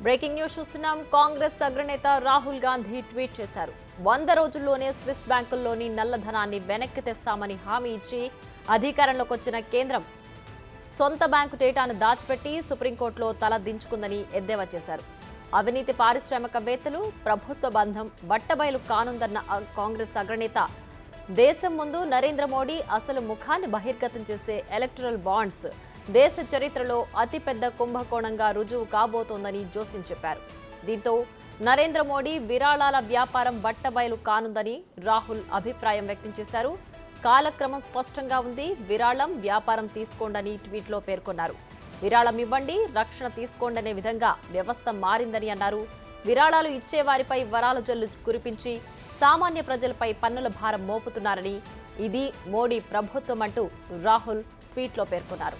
Breaking news చూస్తున్నాం. కాంగ్రెస్ అగ్రనేత Rahul Gandhi tweet చేశారు. 100 రోజుల్లోనే స్విస్ బ్యాంకుల్లోని నల్లధనాన్ని వెనక్కి తెస్తామని హామీ ఇచ్చి అధికారంలోకి వచ్చిన కేంద్రం సొంత బ్యాంకు డేటాను దాచిపెట్టి సుప్రీంకోర్టులో తల దించుకుందని ఎద్దేవా చేశారు. అవినీతి పారిశ్రామికవేత్తలు ప్రభుత్వ బంధం బట్టబయలు కానుందన్న కాంగ్రెస్ అగ్రనేత దేశం ముందు నరేంద్ర మోడీ అసలు ముఖాన్ని బహిర్గతం చేసే ఎలక్టరల్ బాండ్స్ దేశ చరిత్రలో అతిపెద్ద కుంభకోణంగా రుజువు కాబోతోందని జోసిన్ చెప్పారు. దీంతో నరేంద్ర మోడీ విరాళాల వ్యాపారం బట్టబయలు కానుందని రాహుల్ అభిప్రాయం వ్యక్తం చేశారు. కాలక్రమం స్పష్టంగా ఉంది, విరాళం వ్యాపారం తీసుకోండని ట్వీట్లో పేర్కొన్నారు. విరాళం ఇవ్వండి, రక్షణ తీసుకోండి అనే విధంగా వ్యవస్థ మారిందని అన్నారు. విరాళాలు ఇచ్చే వారిపై వరాల జల్లు కురిపించి సామాన్య ప్రజలపై పన్నుల భారం మోపుతున్నారని, ఇది మోడీ ప్రభుత్వం అంటూ రాహుల్ ట్వీట్లో పేర్కొన్నారు.